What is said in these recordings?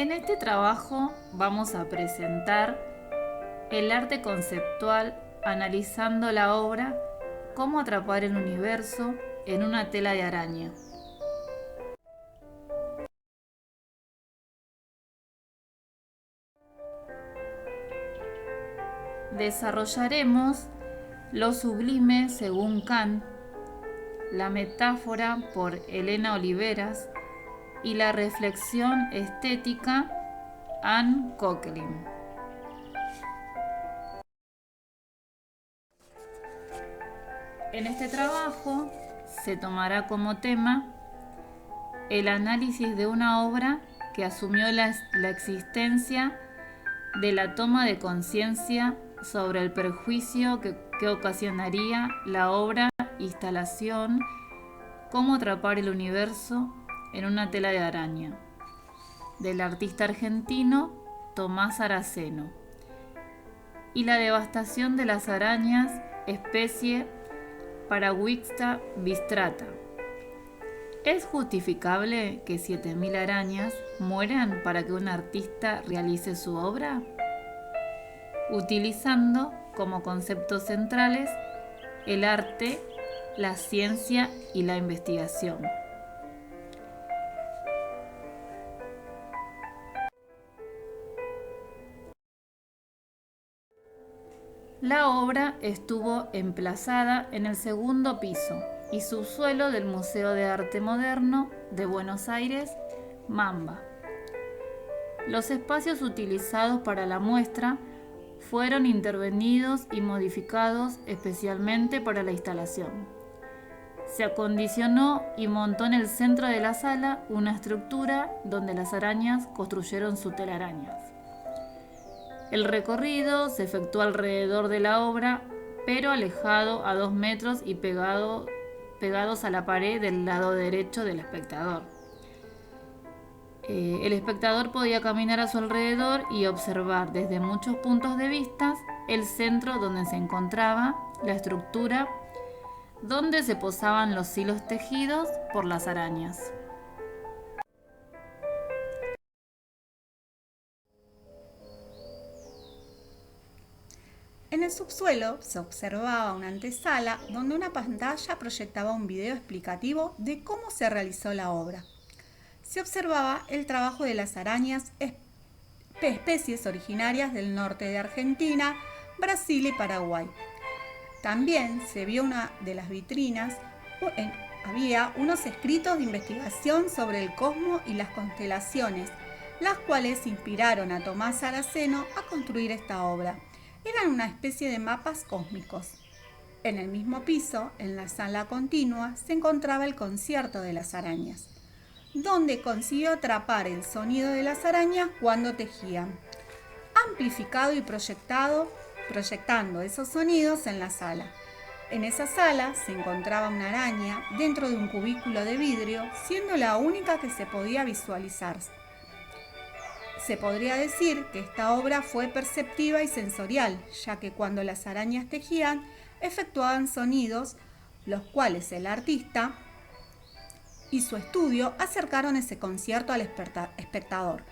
En este trabajo vamos a presentar el arte conceptual analizando la obra Cómo atrapar el universo en una tela de araña. Desarrollaremos lo sublime según Kant, la metáfora por Elena Oliveras y la reflexión estética Anne Coquelin. En este trabajo se tomará como tema el análisis de una obra que asumió la existencia de la toma de conciencia sobre el perjuicio que ocasionaría la obra instalación Cómo atrapar el universo en una tela de araña, del artista argentino Tomás Araceno, y la devastación de las arañas, especie Paraguixta bistrata. ¿Es justificable que 7.000 arañas mueran para que un artista realice su obra? Utilizando como conceptos centrales el arte, la ciencia y la investigación. La obra estuvo emplazada en el segundo piso y subsuelo del Museo de Arte Moderno de Buenos Aires, Mamba. Los espacios utilizados para la muestra fueron intervenidos y modificados especialmente para la instalación. Se acondicionó y montó en el centro de la sala una estructura donde las arañas construyeron su telarañas. El recorrido se efectuó alrededor de la obra, pero alejado a 2 metros y pegados a la pared del lado derecho del espectador. El espectador podía caminar a su alrededor y observar desde muchos puntos de vista el centro donde se encontraba la estructura donde se posaban los hilos tejidos por las arañas. En el subsuelo se observaba una antesala donde una pantalla proyectaba un video explicativo de cómo se realizó la obra. Se observaba el trabajo de las arañas, especies originarias del norte de Argentina, Brasil y Paraguay. También se vio una de las vitrinas, había unos escritos de investigación sobre el cosmos y las constelaciones, las cuales inspiraron a Tomás Araceno a construir esta obra. Eran una especie de mapas cósmicos. En el mismo piso, en la sala continua, se encontraba el concierto de las arañas, donde consiguió atrapar el sonido de las arañas cuando tejían, amplificado y proyectando esos sonidos en la sala. En esa sala se encontraba una araña dentro de un cubículo de vidrio, siendo la única que se podía visualizar. Se podría decir que esta obra fue perceptiva y sensorial, ya que cuando las arañas tejían, efectuaban sonidos, los cuales el artista y su estudio acercaron ese concierto al espectador.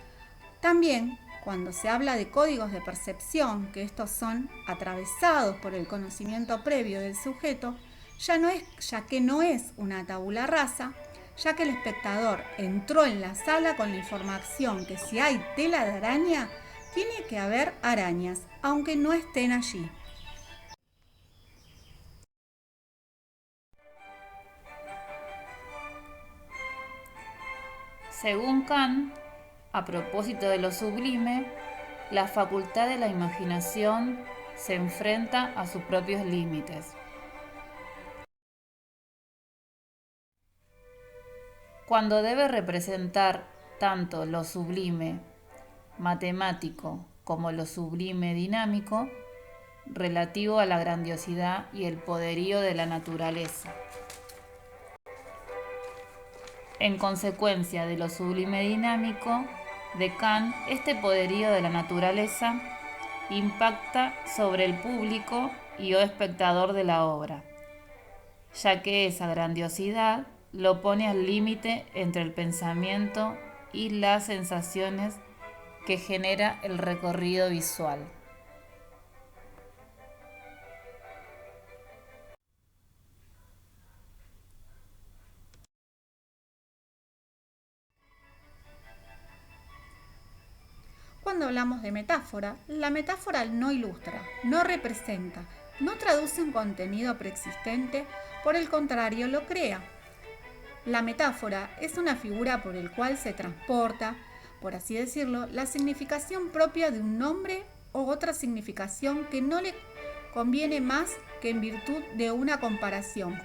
También, cuando se habla de códigos de percepción, que estos son atravesados por el conocimiento previo del sujeto, ya que no es una tabula rasa, ya que el espectador entró en la sala con la información que si hay tela de araña, tiene que haber arañas, aunque no estén allí. Según Kant, a propósito de lo sublime, la facultad de la imaginación se enfrenta a sus propios límites. Cuando debe representar tanto lo sublime matemático como lo sublime dinámico, relativo a la grandiosidad y el poderío de la naturaleza. En consecuencia de lo sublime dinámico de Kant, este poderío de la naturaleza impacta sobre el público y o espectador de la obra, ya que esa grandiosidad lo pone al límite entre el pensamiento y las sensaciones que genera el recorrido visual. Cuando hablamos de metáfora, la metáfora no ilustra, no representa, no traduce un contenido preexistente, por el contrario lo crea. La metáfora es una figura por el cual se transporta, por así decirlo, la significación propia de un nombre o otra significación que no le conviene más que en virtud de una comparación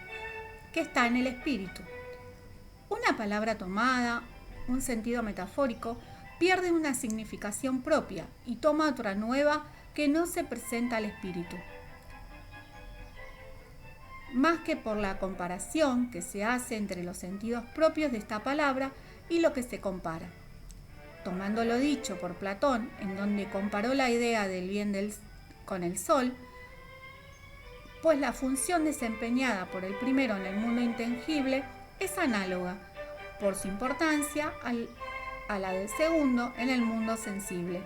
que está en el espíritu. Una palabra tomada, un sentido metafórico, pierde una significación propia y toma otra nueva que no se presenta al espíritu. Más que por la comparación que se hace entre los sentidos propios de esta palabra y lo que se compara. Tomando lo dicho por Platón, en donde comparó la idea del bien con el sol, pues la función desempeñada por el primero en el mundo intangible es análoga, por su importancia, a la del segundo en el mundo sensible.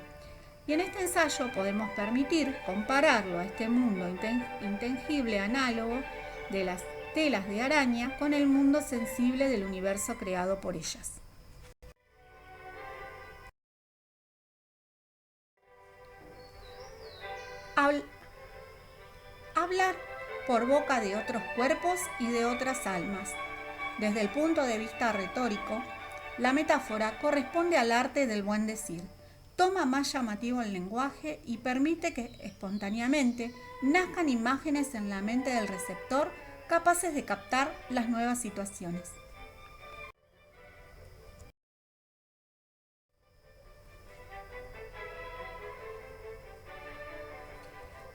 Y en este ensayo podemos permitir compararlo a este mundo intangible análogo de las telas de araña con el mundo sensible del universo creado por ellas. Hablar por boca de otros cuerpos y de otras almas. Desde el punto de vista retórico, la metáfora corresponde al arte del buen decir. Toma más llamativo el lenguaje y permite que espontáneamente nazcan imágenes en la mente del receptor capaces de captar las nuevas situaciones.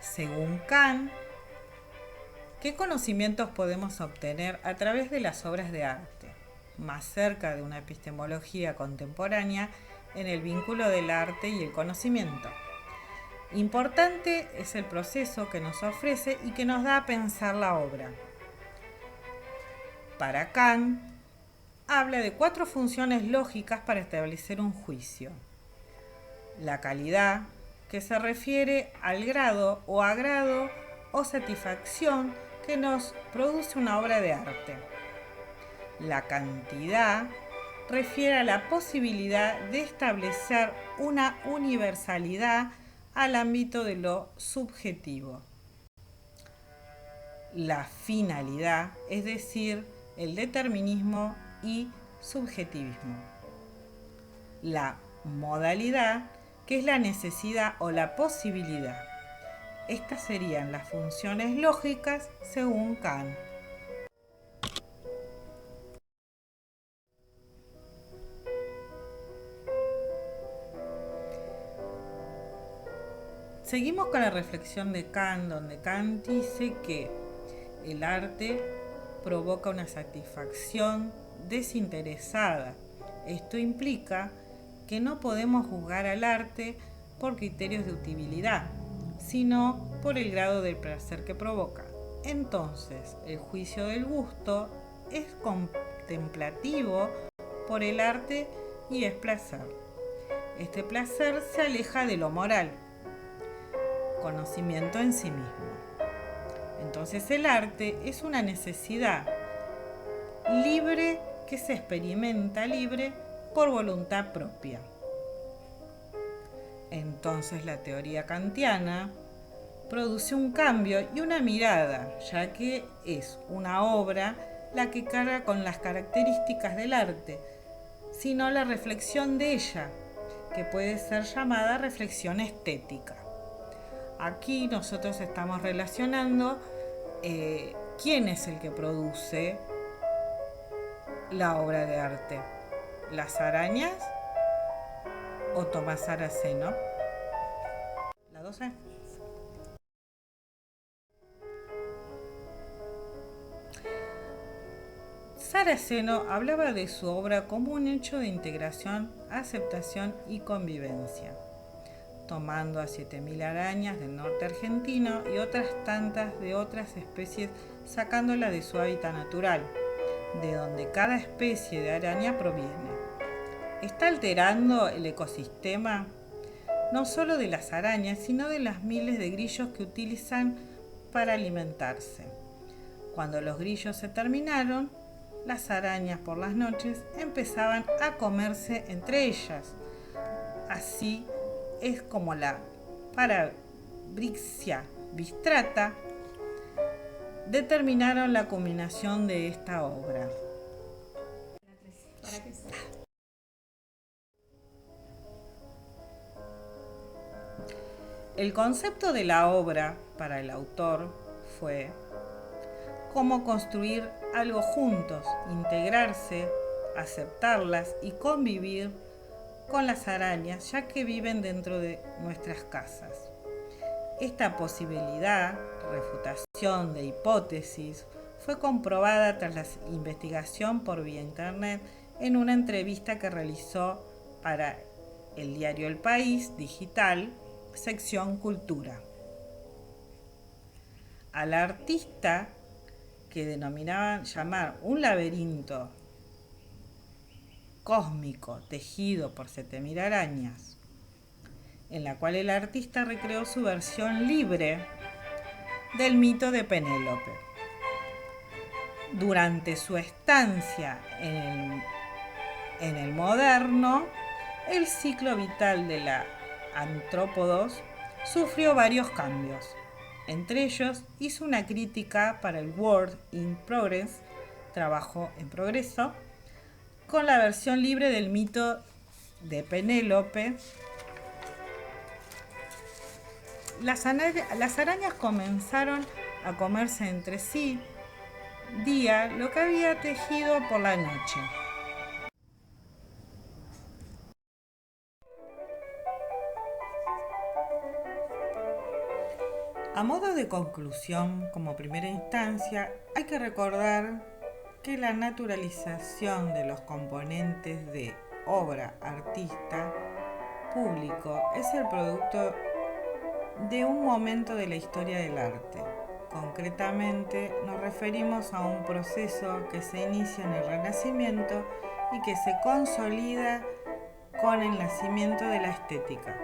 Según Kant, ¿qué conocimientos podemos obtener a través de las obras de arte? Más cerca de una epistemología contemporánea en el vínculo del arte y el conocimiento. Importante es el proceso que nos ofrece y que nos da a pensar la obra. Para Kant, habla de 4 funciones lógicas para establecer un juicio. La calidad, que se refiere al grado o agrado o satisfacción que nos produce una obra de arte. La cantidad refiere a la posibilidad de establecer una universalidad al ámbito de lo subjetivo. La finalidad, es decir, el determinismo y subjetivismo. La modalidad, que es la necesidad o la posibilidad. Estas serían las funciones lógicas según Kant. Seguimos con la reflexión de Kant, donde Kant dice que el arte provoca una satisfacción desinteresada. Esto implica que no podemos juzgar al arte por criterios de utilidad, sino por el grado del placer que provoca. Entonces, el juicio del gusto es contemplativo por el arte y es placer. Este placer se aleja de lo moral, conocimiento en sí mismo. Entonces, el arte es una necesidad libre que se experimenta libre por voluntad propia. Entonces la teoría kantiana produce un cambio y una mirada, ya que es una obra la que carga con las características del arte, sino la reflexión de ella, que puede ser llamada reflexión estética. Aquí nosotros estamos relacionando quién es el que produce la obra de arte. ¿Las arañas o Tomás Saraceno? La 12. Saraceno hablaba de su obra como un hecho de integración, aceptación y convivencia, tomando a 7.000 arañas del norte argentino y otras tantas de otras especies, sacándolas de su hábitat natural, de donde cada especie de araña proviene. ¿Está alterando el ecosistema? no solo de las arañas, sino de las miles de grillos que utilizan para alimentarse. Cuando los grillos se terminaron, las arañas por las noches empezaban a comerse entre ellas. Así es como la Parabrixia bistrata determinaron la culminación de esta obra. El concepto de la obra para el autor fue cómo construir algo juntos, integrarse, aceptarlas y convivir con las arañas, ya que viven dentro de nuestras casas. Esta posibilidad, refutación de hipótesis, fue comprobada tras la investigación por vía internet en una entrevista que realizó para el diario El País Digital, sección Cultura. Al artista, que denominaban llamar un laberinto cósmico tejido por 7000 arañas, en la cual el artista recreó su versión libre del mito de Penélope. Durante su estancia en el moderno, el ciclo vital de la Antrópodos sufrió varios cambios. Entre ellos, hizo una crítica para el Work in Progress, trabajo en progreso, con la versión libre del mito de Penélope. Las arañas comenzaron a comerse entre sí día lo que había tejido por la noche. A modo de conclusión, como primera instancia, hay que recordar que la naturalización de los componentes de obra, artista, público es el producto de un momento de la historia del arte. Concretamente, nos referimos a un proceso que se inicia en el Renacimiento y que se consolida con el nacimiento de la estética.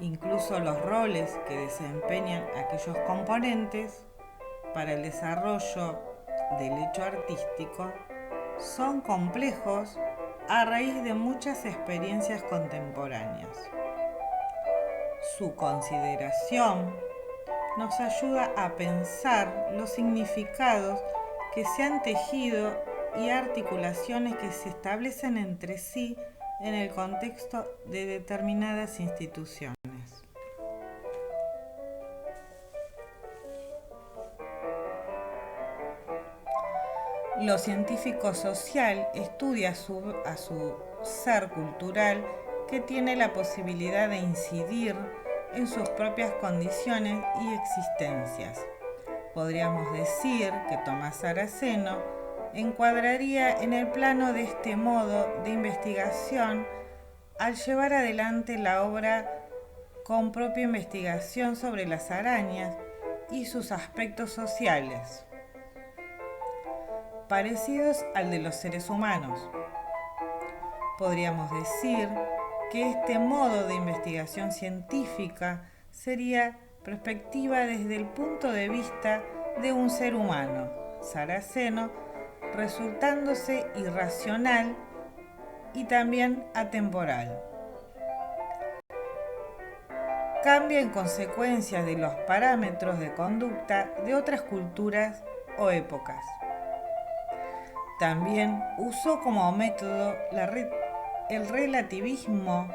Incluso los roles que desempeñan aquellos componentes para el desarrollo del hecho artístico son complejos a raíz de muchas experiencias contemporáneas. Su consideración nos ayuda a pensar los significados que se han tejido y articulaciones que se establecen entre sí en el contexto de determinadas instituciones. Lo científico social estudia a su ser cultural que tiene la posibilidad de incidir en sus propias condiciones y existencias. Podríamos decir que Tomás Saraceno encuadraría en el plano de este modo de investigación al llevar adelante la obra con propia investigación sobre las arañas y sus aspectos sociales, parecidos al de los seres humanos. Podríamos decir que este modo de investigación científica sería perspectiva desde el punto de vista de un ser humano, Saraceno, resultándose irracional y también atemporal. Cambia en consecuencia de los parámetros de conducta de otras culturas o épocas. También usó como método el relativismo,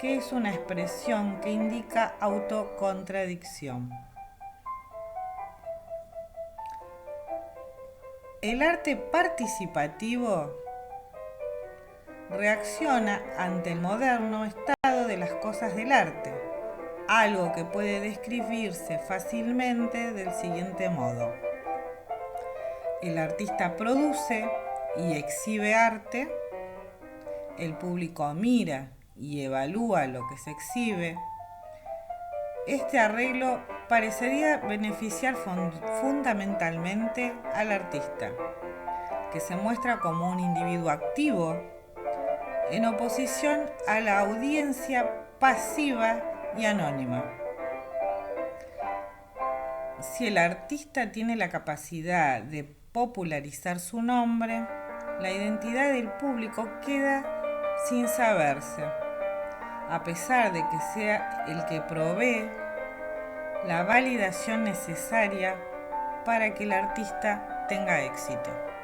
que es una expresión que indica autocontradicción. El arte participativo reacciona ante el moderno estado de las cosas del arte, algo que puede describirse fácilmente del siguiente modo. El artista produce y exhibe arte, el público mira y evalúa lo que se exhibe. Este arreglo parecería beneficiar fundamentalmente al artista, que se muestra como un individuo activo, en oposición a la audiencia pasiva y anónima. Si el artista tiene la capacidad de popularizar su nombre, la identidad del público queda sin saberse, a pesar de que sea el que provee la validación necesaria para que el artista tenga éxito.